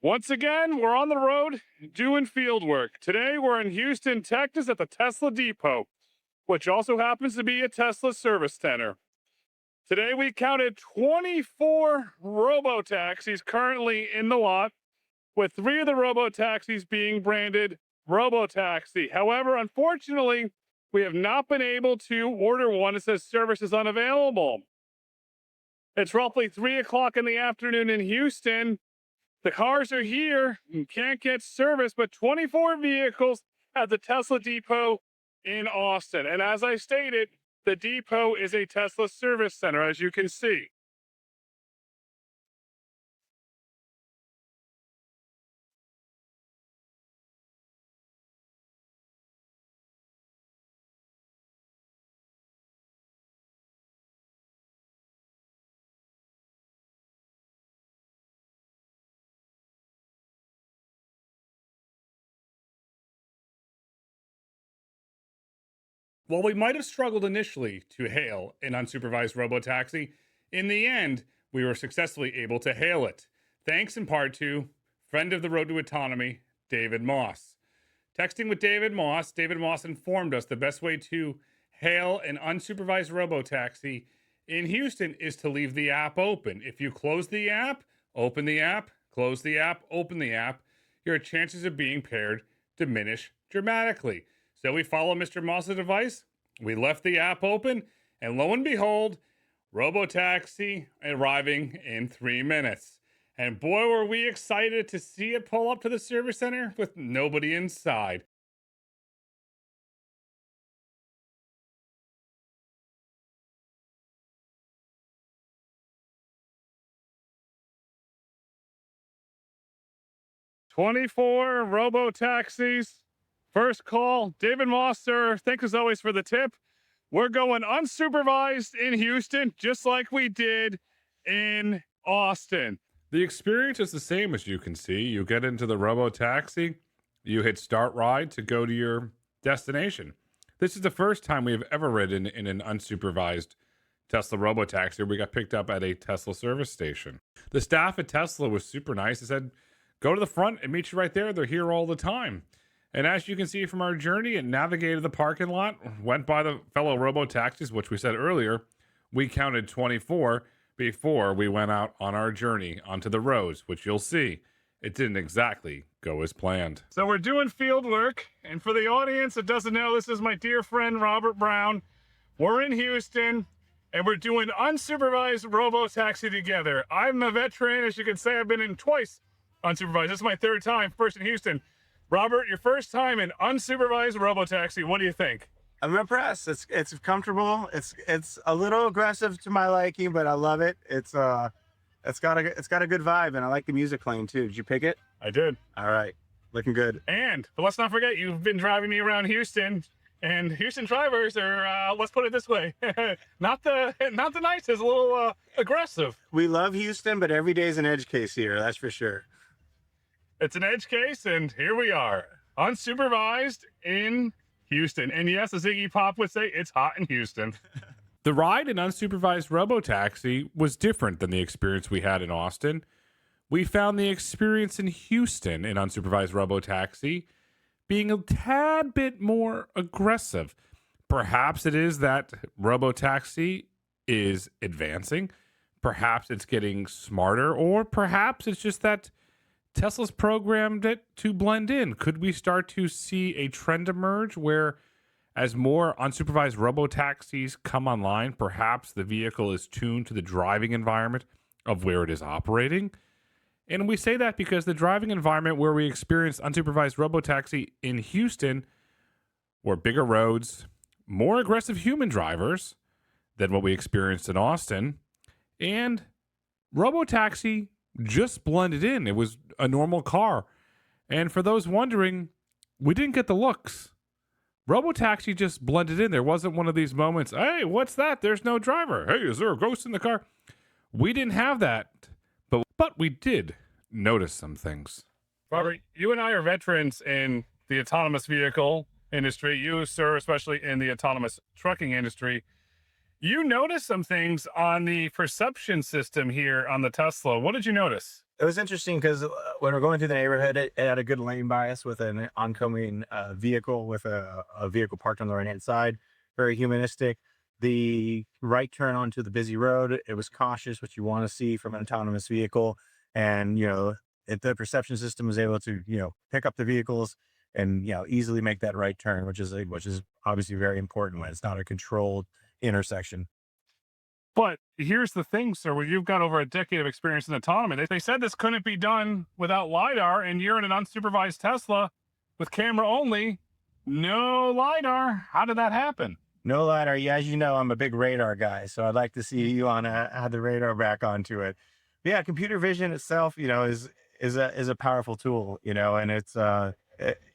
Once again, we're on the road doing field work. Today, we're in Houston, Texas at the Tesla Depot, which also happens to be a Tesla service center. Today, we counted 24 robotaxis currently in the lot, with 3 of the robotaxis being branded Robotaxi. However, unfortunately, we have not been able to order one. It says service is unavailable. It's roughly 3 o'clock in the afternoon in Houston. The cars are here and can't get service, but 24 vehicles at the Tesla Depot in Austin. And as I stated, the depot is a Tesla service center, as you can see. While we might have struggled initially to hail an unsupervised robotaxi, in the end, we were successfully able to hail it, thanks in part to friend of the road to autonomy, David Moss. Texting with David Moss informed us the best way to hail an unsupervised robotaxi in Houston is to leave the app open. If you close the app, open the app, close the app, open the app, your chances of being paired diminish dramatically. So we follow Mr. Moss's advice. We left the app open, and lo and behold, Robotaxi arriving in 3 minutes. And boy, were we excited to see it pull up to the service center with nobody inside. "24 robotaxis. First call. David Moss, sir. Thanks as always for the tip. We're going unsupervised in Houston, just like we did in Austin." The experience is the same, as you can see. You get into the robotaxi, you hit start ride to go to your destination. This is the first time we have ever ridden in an unsupervised Tesla robotaxi. We got picked up at a Tesla service station. The staff at Tesla was super nice. They said, "Go to the front and meet you right there. They're here all the time." And as you can see from our journey, it navigated the parking lot, went by the fellow robotaxis, which we said earlier. We counted 24 before we went out on our journey onto the roads, which you'll see it didn't exactly go as planned. So we're doing field work. And for the audience that doesn't know, this is my dear friend, Robert Brown. We're in Houston and we're doing unsupervised robotaxi together. I'm a veteran. As you can say, I've been in twice unsupervised. This is my 3rd time, first in Houston. Robert, your first time in unsupervised robotaxi. What do you think? I'm impressed. It's comfortable. It's a little aggressive to my liking, but I love it. It's got a good vibe, and I like the music playing too. Did you pick it? I did. All right, looking good. But let's not forget, you've been driving me around Houston, and Houston drivers are, let's put it this way, not the nicest, a little aggressive. We love Houston, but every day is an edge case here. That's for sure. It's an edge case, and here we are, unsupervised in Houston. And yes, as Iggy Pop would say, it's hot in Houston. The ride in unsupervised robotaxi was different than the experience we had in Austin. We found the experience in Houston in unsupervised robotaxi being a tad bit more aggressive. Perhaps it is that robotaxi is advancing. Perhaps it's getting smarter, or perhaps it's just that Tesla's programmed it to blend in. Could we start to see a trend emerge where, as more unsupervised robotaxis come online, perhaps the vehicle is tuned to the driving environment of where it is operating? And we say that because the driving environment where we experienced unsupervised robotaxi in Houston were bigger roads, more aggressive human drivers than what we experienced in Austin, and robotaxi just blended in. It was a normal car. And for those wondering, we didn't get the looks. Robotaxi just blended in. There wasn't one of these moments, "Hey, what's that? There's no driver. Hey, is there a ghost in the car?" We didn't have that, but we did notice some things. Robert, you and I are veterans in the autonomous vehicle industry. You, sir, especially in the autonomous trucking industry. You noticed some things on the perception system here on the Tesla. What did you notice? It was interesting because when we're going through the neighborhood, it had a good lane bias with an oncoming vehicle with a vehicle parked on the right hand side. Very humanistic. The right turn onto the busy road, it was cautious, which you want to see from an autonomous vehicle. And, the perception system was able to, pick up the vehicles and, easily make that right turn, which is obviously very important when it's not a controlled intersection. But here's the thing, sir. Well, you've got over a decade of experience in autonomy. They said this couldn't be done without LiDAR, and you're in an unsupervised Tesla with camera only, no LiDAR. How did that happen? No LiDAR. Yeah, as you know, I'm a big radar guy, so I'd like to see you add the radar back onto it. But yeah, computer vision itself, is a powerful tool, and it's as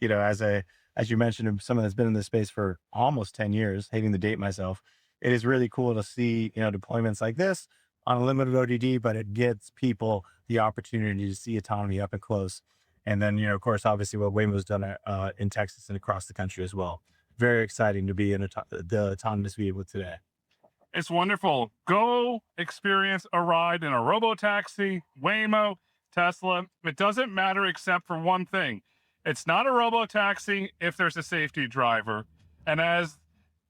you mentioned, someone that's been in this space for almost 10 years, hating to date myself. It is really cool to see, deployments like this on a limited ODD, but it gives people the opportunity to see autonomy up and close. And then, of course, obviously what Waymo's done in Texas and across the country as well. Very exciting to be in the autonomous vehicle today. It's wonderful. Go experience a ride in a Robotaxi, Waymo, Tesla. It doesn't matter except for one thing. It's not a Robotaxi if there's a safety driver. And as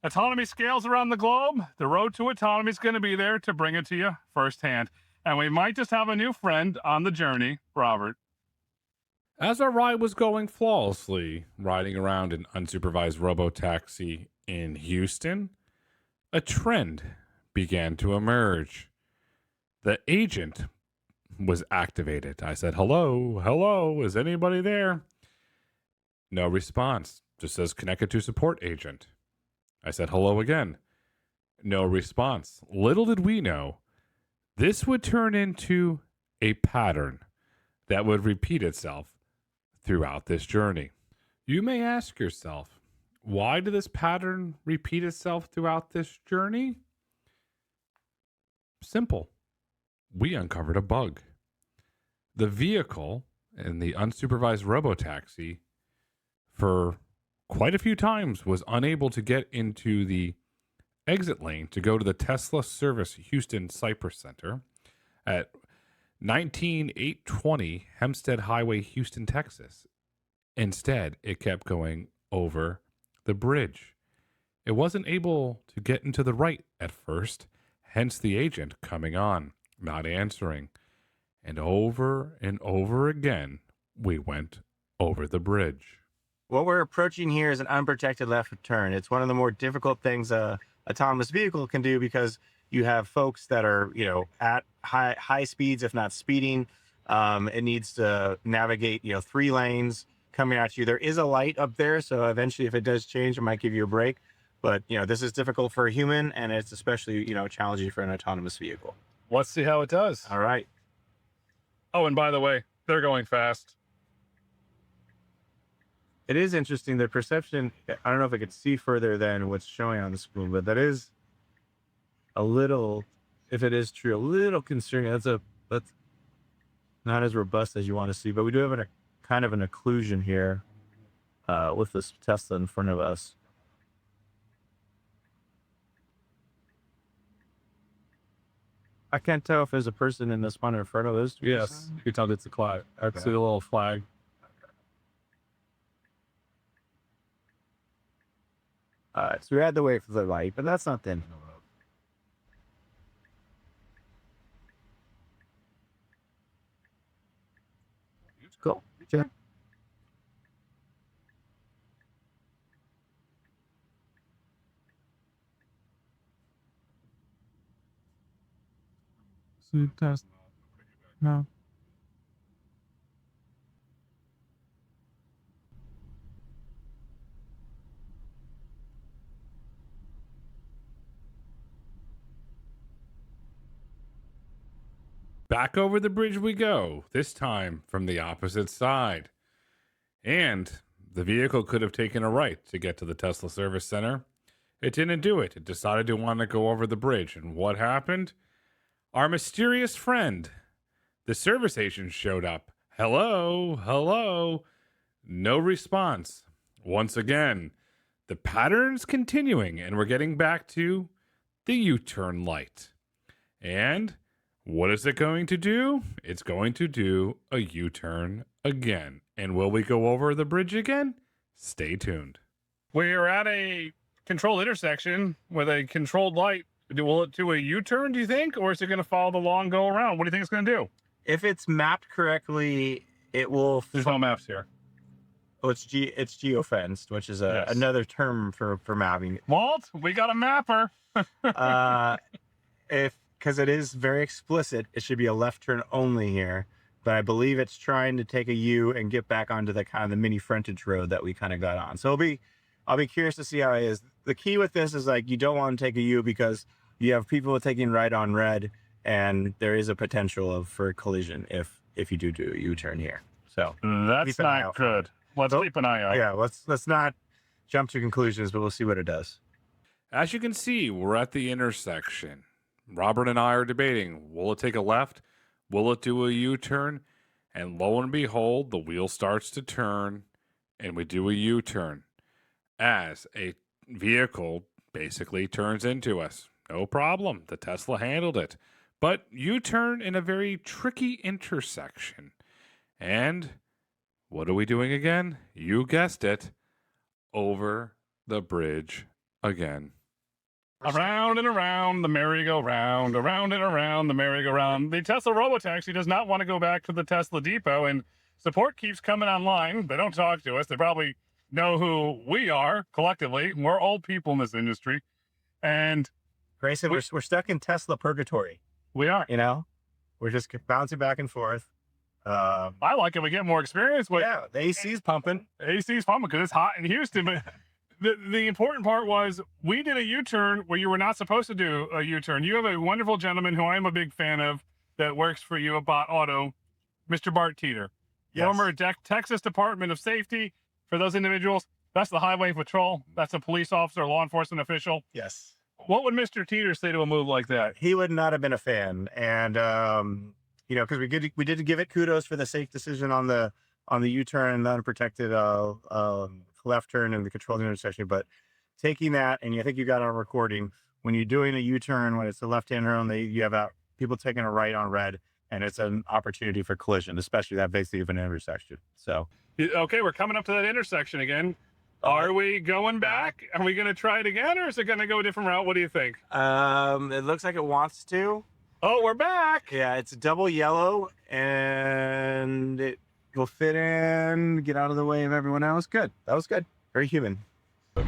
autonomy scales around the globe, the road to autonomy is going to be there to bring it to you firsthand. And we might just have a new friend on the journey, Robert. As our ride was going flawlessly, riding around an unsupervised Robotaxi in Houston, a trend began to emerge. The agent was activated. I said, hello, hello, is anybody there? No response. Just says connected to support agent. I said, hello again. No response. Little did we know, this would turn into a pattern that would repeat itself throughout this journey. You may ask yourself, why did this pattern repeat itself throughout this journey? Simple. We uncovered a bug. The vehicle in the unsupervised Robotaxi for quite a few times was unable to get into the exit lane to go to the Tesla service Houston-Cypress Center at 19820 Hempstead Highway, Houston, Texas. Instead, it kept going over the bridge. It wasn't able to get into the right at first, hence the agent coming on, not answering. And over again, we went over the bridge. What we're approaching here is an unprotected left turn. It's one of the more difficult things a autonomous vehicle can do because you have folks that are, at high speeds, if not speeding. It needs to navigate, 3 lanes coming at you. There is a light up there, so eventually if it does change, it might give you a break. But, this is difficult for a human, and it's especially, challenging for an autonomous vehicle. Let's see how it does. All right. Oh, and by the way, they're going fast. It is interesting. The perception, I don't know if I could see further than what's showing on the screen, but that is a little, if it is true, a little concerning. That's not as robust as you want to see, but we do have a kind of an occlusion here with this Tesla in front of us. I can't tell if there's a person in this one in front of us. Yes, you can tell it's a flag. I see a little flag. All right, so we had to wait for the light, but that's not the end of the road. Cool. Sure. Test. No. Back over the bridge we go, this time from the opposite side. And the vehicle could have taken a right to get to the Tesla service center. It didn't do it. It decided to want to go over the bridge. And what happened? Our mysterious friend, the service agent, showed up. Hello, hello. No response. Once again, the pattern's continuing, and we're getting back to the U-turn light. And what is it going to do? It's going to do a U-turn again. And will we go over the bridge again? Stay tuned. We're at a controlled intersection with a controlled light. Will it do a U-turn, do you think? Or is it going to follow the long go around? What do you think it's going to do? If it's mapped correctly, it will. There's no maps here. Oh, it's geofenced, which is Yes. another term for mapping. Walt, we got a mapper. Because it is very explicit, it should be a left turn only here. But I believe it's trying to take a U and get back onto the kind of the mini frontage road that we kind of got on. So I'll be curious to see how it is. The key with this is like you don't want to take a U because you have people taking right on red, and there is a potential for collision if you do a U-turn here. So that's not good. Let's keep an eye out. Yeah, let's not jump to conclusions, but we'll see what it does. As you can see, we're at the intersection. Robert and I are debating, will it take a left? Will it do a U-turn? And lo and behold, the wheel starts to turn, and we do a U-turn as a vehicle basically turns into us. No problem. The Tesla handled it. But U-turn in a very tricky intersection. And what are we doing again? You guessed it. Over the bridge again. Around and around the merry-go-round, around and around the merry-go-round. The Tesla Robotaxi does not want to go back to the Tesla depot, and support keeps coming online. They don't talk to us. They probably know who we are collectively. We're old people in this industry. And Grayson, we're stuck in Tesla purgatory. We are. You know? We're just bouncing back and forth. I like it. We get more experience. But yeah, the AC's pumping. AC's pumping because it's hot in Houston. But the important part was we did a U-turn where you were not supposed to do a U-turn. You have a wonderful gentleman who I am a big fan of that works for you at Bot Auto, Mr. Bart Teeter. Yes. Former Texas Department of Safety. For those individuals, that's the Highway Patrol. That's a police officer, law enforcement official. Yes. What would Mr. Teeter say to a move like that? He would not have been a fan. And, you know, because we did give it kudos for the safe decision on the U-turn and the unprotected left turn in the controlled intersection. But taking that, and I think you got on recording, when you're doing a U-turn, when it's a left-hand turn, you have people taking a right on red, and it's an opportunity for collision, especially that basically of an intersection. So. Okay, we're coming up to that intersection again. Are we going back? Are we going to try it again, or is it going to go a different route? What do you think? It looks like it wants to. Oh, we're back. Yeah, it's double yellow, and it will fit in, get out of the way of everyone else. Good. That was good. Very human. I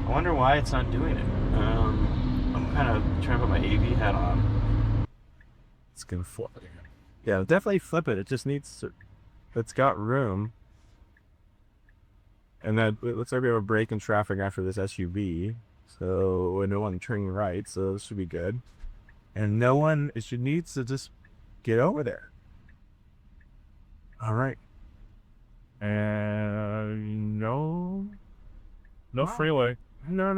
wonder why it's not doing it. I'm kind of trying to put my AV hat on. It's going to flip it. Yeah, definitely flip it. It just needs... It's got room. And then it looks like we have a break in traffic after this SUV. So no one turning right, so this should be good. And no one, it should needs to just get over there. All right. And no freeway. No.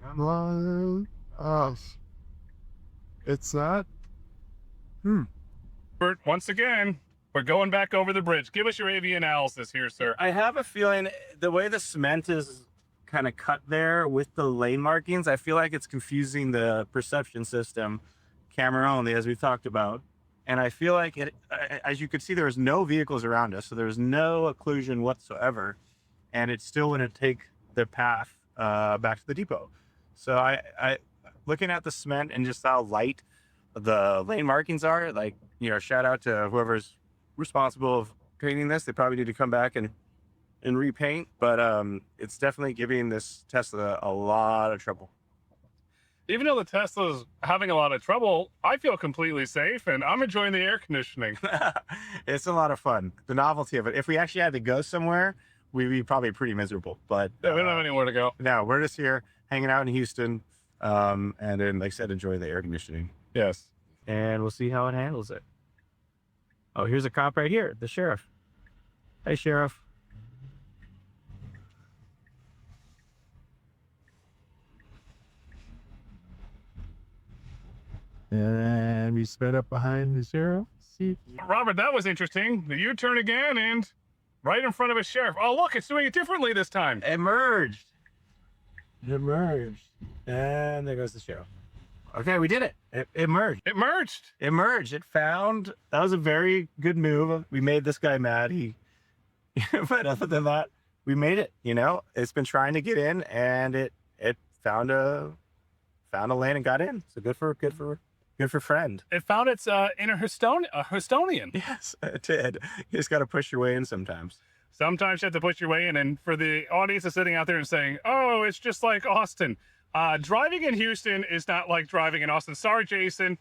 Come on. It's not. Once again, we're going back over the bridge. Give us your AV analysis here, sir. I have a feeling the way the cement is kind of cut there with the lane markings, I feel like it's confusing the perception system, camera only, as we've talked about. And I feel like it, as you can see, there's no vehicles around us, so there's no occlusion whatsoever, and it's still going to take the path back to the depot. So I looking at the cement and just how light the lane markings are, like, you know, shout out to whoever's responsible of painting this. They probably need to come back and repaint, but it's definitely giving this Tesla a lot of trouble. Even though the Tesla's having a lot of trouble, I feel completely safe, and I'm enjoying the air conditioning. It's a lot of fun. The novelty of it. If we actually had to go somewhere, we'd be probably pretty miserable. But yeah, we don't have anywhere to go. No, we're just here hanging out in Houston, and then, like I said, enjoy the air conditioning. Yes. And we'll see how it handles it. Oh, here's a cop right here, the sheriff. Hey, sheriff. And we sped up behind the sheriff. See, Robert, that was interesting. The U-turn again, and right in front of a sheriff. Oh, look, it's doing it differently this time. It merged. It merged. And there goes the show. Okay, we did it. It merged. It merged. It merged. It found. That was a very good move. We made this guy mad. But other than that, we made it. You know, it's been trying to get in, and it found a lane and got in. So good for friend. It found its inner Houstonian. Yes, it did. You just got to push your way in sometimes. Sometimes you have to push your way in, and for the audience that's sitting out there and saying, "Oh, it's just like Austin." Driving in Houston is not like driving in Austin. Sorry, Jason.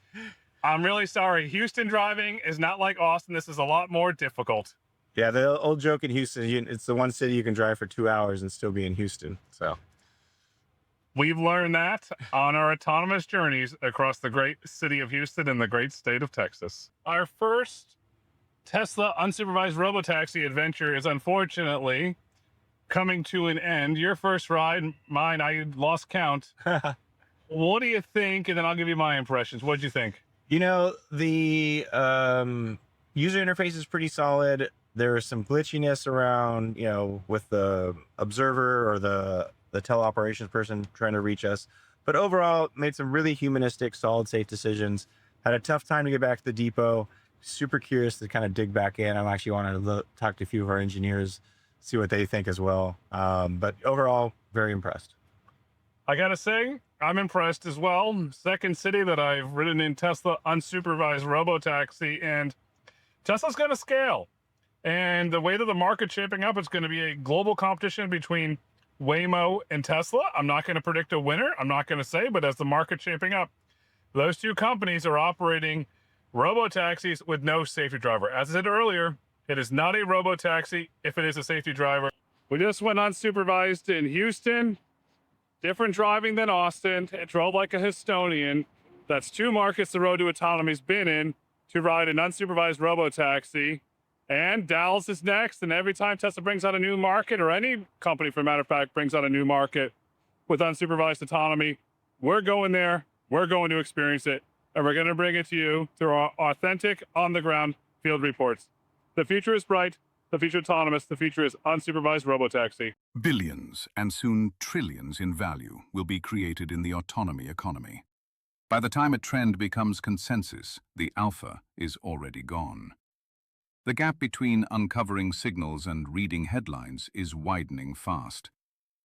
I'm really sorry. Houston driving is not like Austin. This is a lot more difficult. Yeah, the old joke in Houston, it's the one city you can drive for 2 hours and still be in Houston. So we've learned that on our autonomous journeys across the great city of Houston and the great state of Texas. Our first Tesla Unsupervised Robotaxi adventure is unfortunately coming to an end. Your first ride, mine, I lost count. What do you think? And then I'll give you my impressions. What'd you think? You know, the user interface is pretty solid. There is some glitchiness around, you know, with the observer or the teleoperations person trying to reach us. But overall, made some really humanistic, solid, safe decisions. Had a tough time to get back to the depot. Super curious to kind of dig back in. I'm actually wanting to talk to a few of our engineers, see what they think as well. But overall, very impressed. I gotta say, I'm impressed as well. Second city that I've ridden in Tesla Unsupervised Robotaxi, and Tesla's gonna scale. And the way that the market's shaping up, it's gonna be a global competition between Waymo and Tesla. I'm not gonna predict a winner. I'm not gonna say, but as the market's shaping up, those two companies are operating robotaxis with no safety driver. As I said earlier, it is not a robotaxi if it is a safety driver. We just went unsupervised in Houston. Different driving than Austin. It drove like a Houstonian. That's two markets the Road to Autonomy's been in to ride an unsupervised robotaxi. And Dallas is next. And every time Tesla brings out a new market, or any company for a matter of fact brings out a new market with unsupervised autonomy, we're going there. We're going to experience it. And we're going to bring it to you through our authentic, on-the-ground field reports. The future is bright. The future autonomous. The future is unsupervised robotaxi. Billions and soon trillions in value will be created in the autonomy economy. By the time a trend becomes consensus, the alpha is already gone. The gap between uncovering signals and reading headlines is widening fast.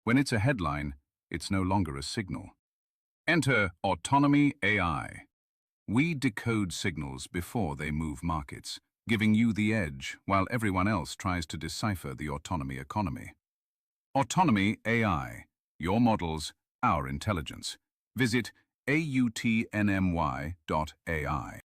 When it's a headline, it's no longer a signal. Enter Autonomy AI. We decode signals before they move markets, giving you the edge while everyone else tries to decipher the autonomy economy. Autonomy AI. Your models, our intelligence. Visit AUTNMY.ai.